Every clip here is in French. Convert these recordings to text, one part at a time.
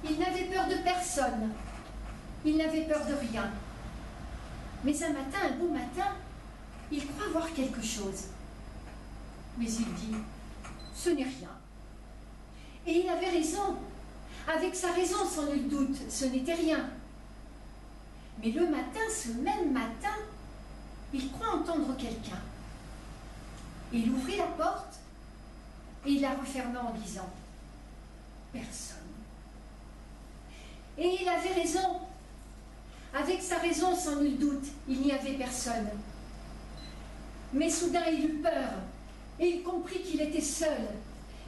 Il n'avait peur de personne, il n'avait peur de rien. Mais un matin, un beau matin, il croit voir quelque chose. Mais il dit, ce n'est rien. Et il avait raison. Avec sa raison, sans nul doute, ce n'était rien. Mais le matin, ce même matin, il croit entendre quelqu'un. Et il ouvrit la porte et il la referma en disant, personne. Et il avait raison. Avec sa raison, sans nul doute, il n'y avait personne. Mais soudain, il eut peur, et il comprit qu'il était seul,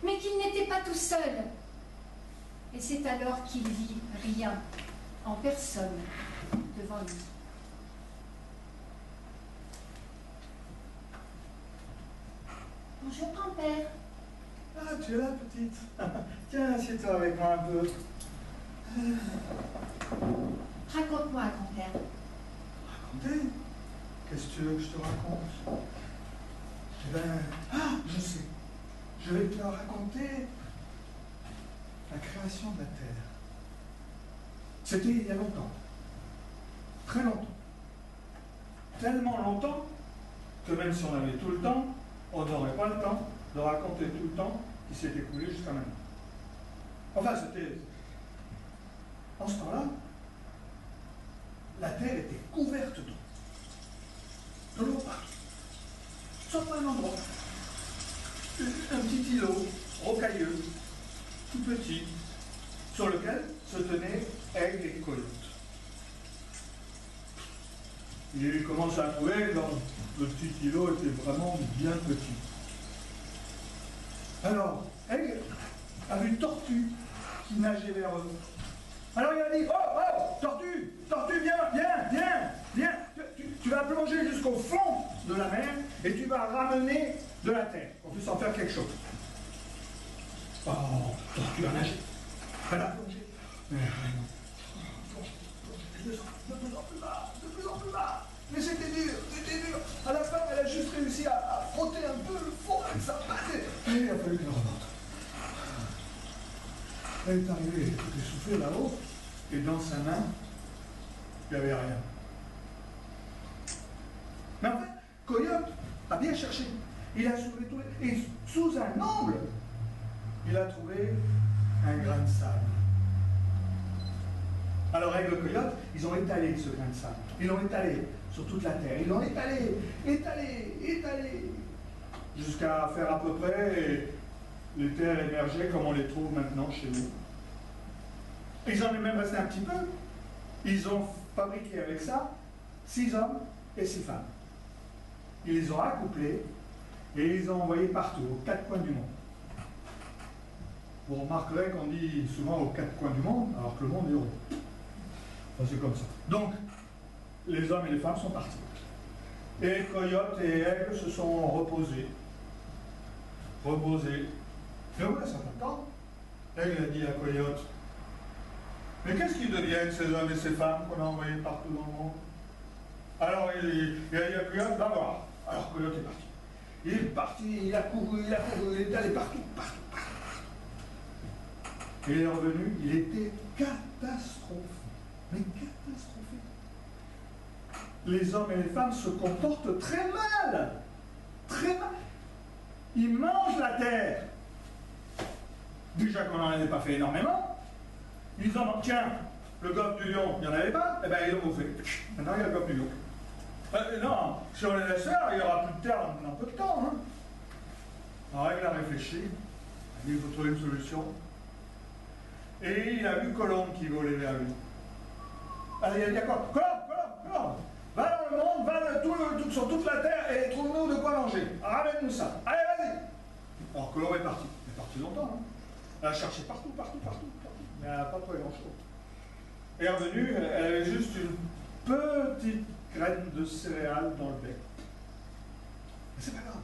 mais qu'il n'était pas tout seul. Et c'est alors qu'il vit rien, en personne, devant lui. Bonjour, grand-père. Ah, tu es là, petite. Tiens, assieds-toi avec moi un peu. Raconte-moi, grand-père. Raconter? Qu'est-ce que tu veux que je te raconte? Eh ben, je sais. Je vais te raconter la création de la Terre. C'était il y a longtemps. Très longtemps. Tellement longtemps que même si on avait tout le temps, on n'aurait pas le temps de raconter tout le temps qui s'est écoulé jusqu'à maintenant. Enfin, c'était... En ce temps-là, la Terre était couverte d'eau. De l'eau partout. Sauf un endroit. Un petit îlot, rocailleux, tout petit, sur lequel se tenaient aigles et coyotes. Il commence à trouver que le petit îlot était vraiment bien petit. Alors, Aigle a vu une tortue qui nageait vers eux. Alors il a dit, oh, tortue, viens, tu vas plonger jusqu'au fond de la mer et tu vas ramener de la terre, qu'on puisse en faire quelque chose. Oh, tortue a nagé, elle a plongé, mais de plus en plus bas, mais c'était dur, à la fin elle a juste réussi à frotter un peu le fond avec sa patte, et il a fallu qu'elle remonte. Elle est arrivée tout essoufflée là-haut, et dans sa main, il n'y avait rien. Mais en fait, Coyote a bien cherché. Il a soulevé tout les... Et sous un angle, il a trouvé un grain de sable. Alors, Aigle et Coyote, ils ont étalé ce grain de sable. Ils l'ont étalé sur toute la terre. Ils l'ont étalé, jusqu'à faire à peu près les terres émergées comme on les trouve maintenant chez nous. Ils en ont même resté un petit peu. Ils ont fabriqué avec ça 6 hommes et 6 femmes. Ils les ont accouplés et ils ont envoyé partout, aux 4 coins du monde. Vous remarquerez qu'on dit souvent aux 4 coins du monde, alors que le monde est rond. Enfin, c'est comme ça. Donc, les hommes et les femmes sont partis. Et Coyote et Aigle se sont reposés. Et au bout d'un certain temps, Aigle a dit à Coyote, mais qu'est-ce qu'ils deviennent ces hommes et ces femmes qu'on a envoyés partout dans le monde? Alors il a dit à Coyote, va voir. Alors Coyote est parti. Il est parti, il a couru, il est allé partout. Et il est revenu, il était catastrophé. Mais catastrophé. Les hommes et les femmes se comportent très mal. Très mal. Ils mangent la terre. Déjà qu'on n'en avait pas fait énormément. Ils disent, tiens, le gobe du lion, il n'y en avait pas, eh bien ils l'ont bouffé. Maintenant il y a le gobe du lion. Non, si on les laisse faire, il n'y aura plus de terre dans peu de temps. Hein. Alors il a réfléchi, il a dit, il faut trouver une solution. Et il a vu Colombe qui volait vers lui. Alors il a dit, d'accord, Colombe, va dans le monde, va sur toute la terre et trouve-nous de quoi manger. Ramène-nous ça. Allez, vas-y. Alors Colombe est parti. Il est parti longtemps. Hein. Elle a cherché partout. Mais elle n'a pas trouvé grand-chose. Et revenue, elle avait juste une petite graines de céréales dans le bec. Mais c'est pas grave.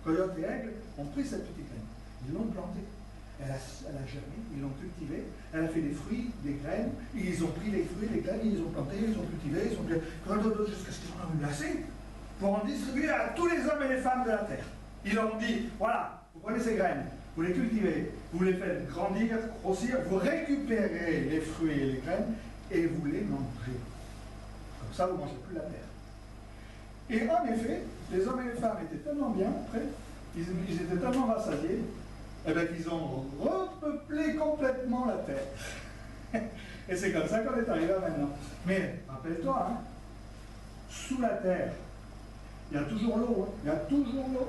Coyote et aigle ont pris cette petite graine, ils l'ont plantée. Elle a germé, ils l'ont cultivée, elle a fait des fruits, des graines, ils ont pris les fruits, les graines, ils ont planté, ils ont cultivé, ils ont fait jusqu'à ce qu'ils en ont eu assez pour en distribuer à tous les hommes et les femmes de la terre. Ils leur ont dit, voilà, vous prenez ces graines, vous les cultivez, vous les faites grandir, grossir, vous récupérez les fruits et les graines et vous les mangez. Comme ça, vous ne mangez plus la terre. Et en effet, les hommes et les femmes étaient tellement bien après, ils étaient tellement rassasiés, eh bien qu'ils ont repeuplé complètement la terre. Et c'est comme ça qu'on est arrivé à maintenant. Mais rappelle-toi, hein, sous la terre, il y a toujours l'eau, hein, il y a toujours l'eau.